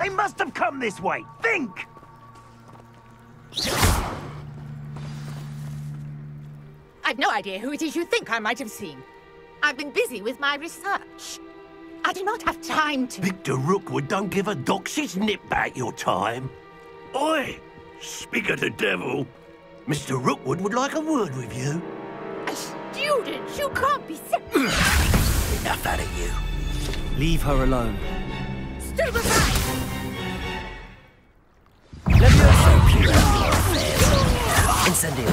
They must have come this way. Think! I've no idea who it is you think I might have seen. I've been busy with my research. I do not have time to... Victor Rookwood don't give a doxy's nip back your time. Oi! Speak of the devil. Mr. Rookwood would like a word with you. A student? You can't be serious. Enough out of you. Leave her alone. Stand aside! Incendio.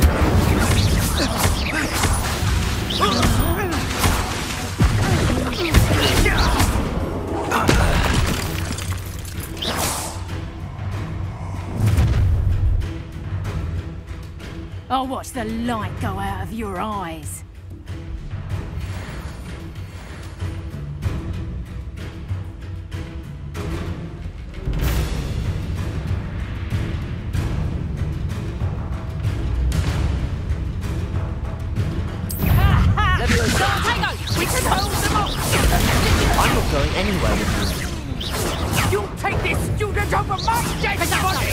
I'll watch the light go out of your eyes. I'm not going anywhere with you. You take this student over my dead body!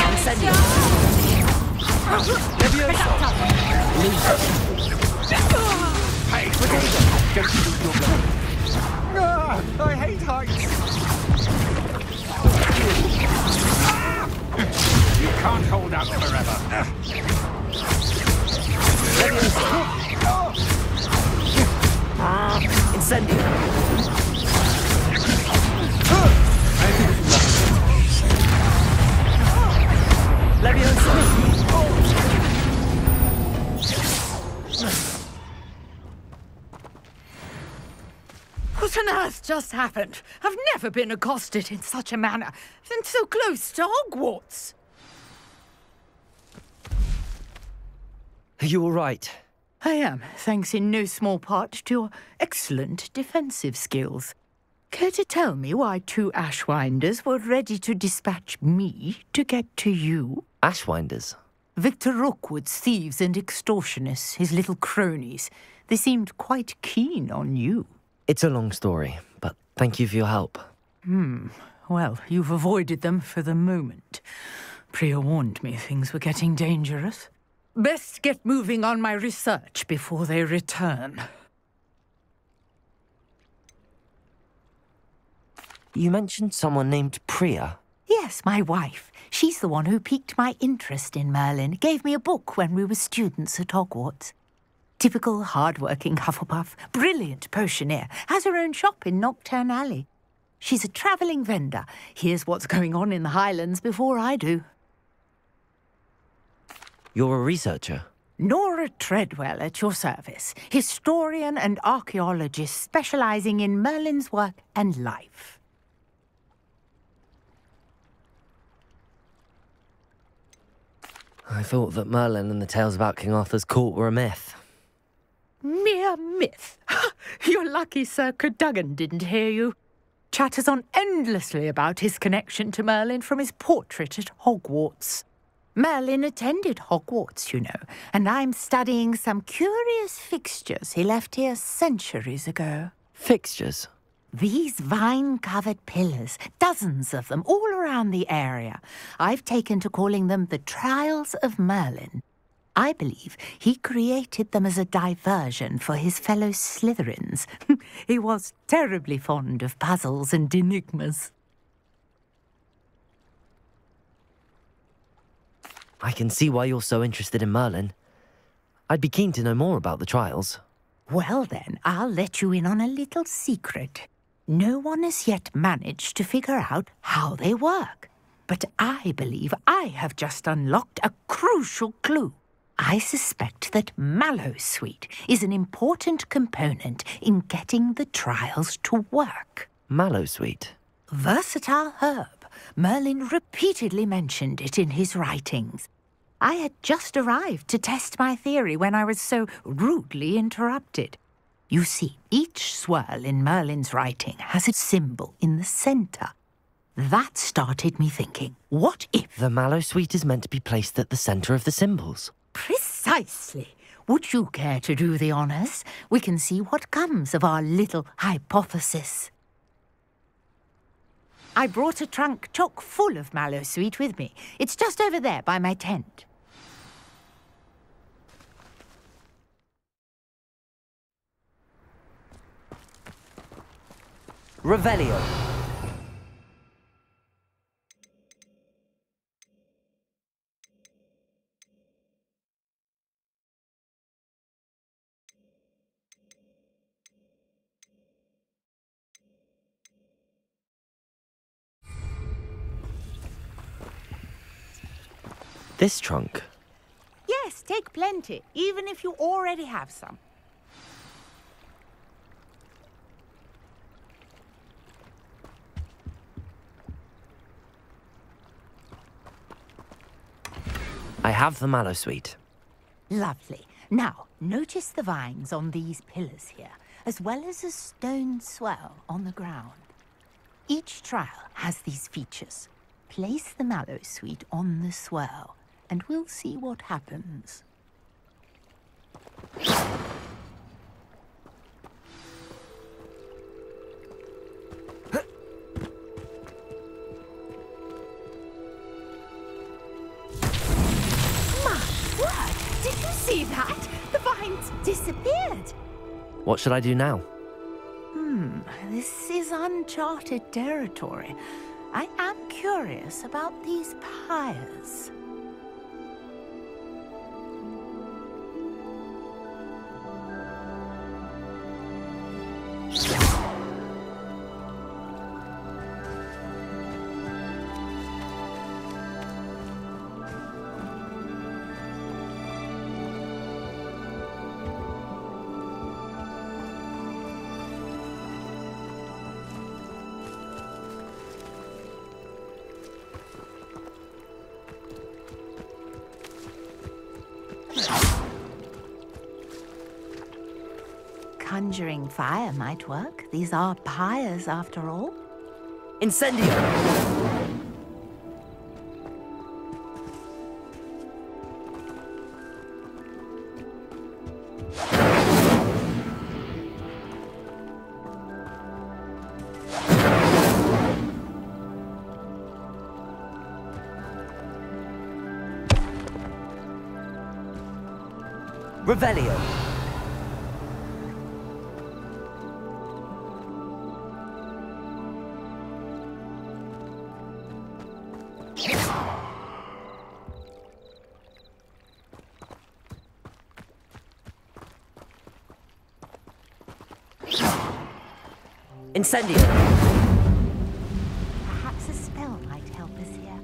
Incendio. Levioso. Hey, I hate heights. You can't hold out forever. Incendio. Levioso. What on earth just happened? I've never been accosted in such a manner, and so close to Hogwarts. Are you all right? I am, thanks in no small part to your excellent defensive skills. Care to tell me why two Ashwinders were ready to dispatch me to get to you? Ashwinders? Victor Rookwood's thieves and extortionists, his little cronies. They seemed quite keen on you. It's a long story, but thank you for your help. Well, you've avoided them for the moment. Priya warned me things were getting dangerous. Best get moving on my research before they return. You mentioned someone named Priya. Yes, my wife. She's the one who piqued my interest in Merlin. Gave me a book when we were students at Hogwarts. Typical hard-working Hufflepuff, brilliant potioneer, has her own shop in Knockturn Alley. She's a travelling vendor. Hears what's going on in the Highlands before I do. You're a researcher? Nora Treadwell at your service. Historian and archaeologist specialising in Merlin's work and life. I thought that Merlin and the tales about King Arthur's court were a myth. Mere myth. You're lucky Sir Cadogan didn't hear you. Chatters on endlessly about his connection to Merlin from his portrait at Hogwarts. Merlin attended Hogwarts, you know, and I'm studying some curious fixtures he left here centuries ago. Fixtures? These vine-covered pillars, dozens of them, all around the area. I've taken to calling them the Trials of Merlin. I believe he created them as a diversion for his fellow Slytherins. He was terribly fond of puzzles and enigmas. I can see why you're so interested in Merlin. I'd be keen to know more about the trials. Well then, I'll let you in on a little secret. No one has yet managed to figure out how they work. But I believe I have just unlocked a crucial clue. I suspect that Mallowsweet is an important component in getting the trials to work. Mallowsweet? Versatile herb. Merlin repeatedly mentioned it in his writings. I had just arrived to test my theory when I was so rudely interrupted. You see, each swirl in Merlin's writing has a symbol in the centre. That started me thinking, what if... The Mallowsweet is meant to be placed at the centre of the symbols. Precisely. Would you care to do the honours? We can see what comes of our little hypothesis. I brought a trunk chock full of mallow sweet with me. It's just over there by my tent. Revelio. This trunk? Yes, take plenty, even if you already have some. I have the mallow sweet. Lovely. Now, notice the vines on these pillars here, as well as a stone swell on the ground. Each trial has these features. Place the mallow sweet on the swell, and we'll see what happens. Did you see that? The vines disappeared. What should I do now? This is uncharted territory. I am curious about these pyres. Conjuring fire might work. These are pyres, after all. Incendio! Revelio! Incendio! Perhaps a spell might help us here.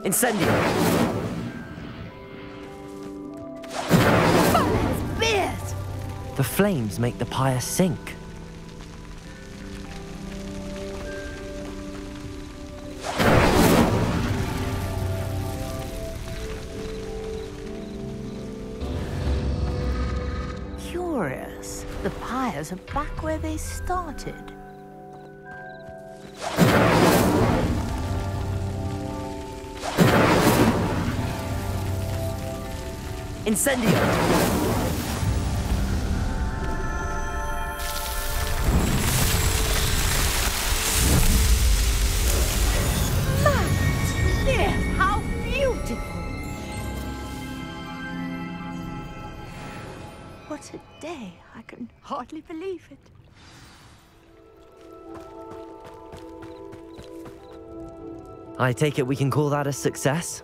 Incendio! Fire's beard! The flames make the pyre sink. Curious. The pyres are back where they started. Incendio! Yes, how beautiful! What a day. I can hardly believe it. I take it we can call that a success?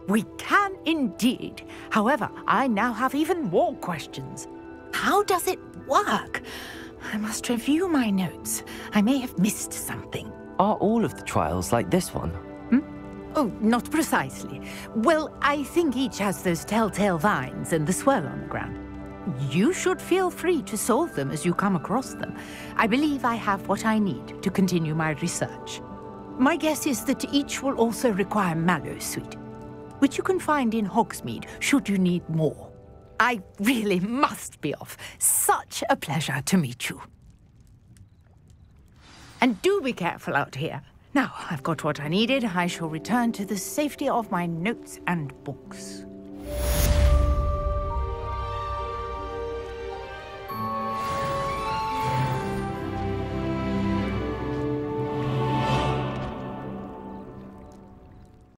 We can indeed. However, I now have even more questions. How does it work? I must review my notes. I may have missed something. Are all of the trials like this one? Oh, not precisely. Well, I think each has those telltale vines and the swirl on the ground. You should feel free to solve them as you come across them. I believe I have what I need to continue my research. My guess is that each will also require mallow sweet, which you can find in Hogsmeade should you need more. I really must be off. Such a pleasure to meet you. And do be careful out here. Now, I've got what I needed. I shall return to the safety of my notes and books.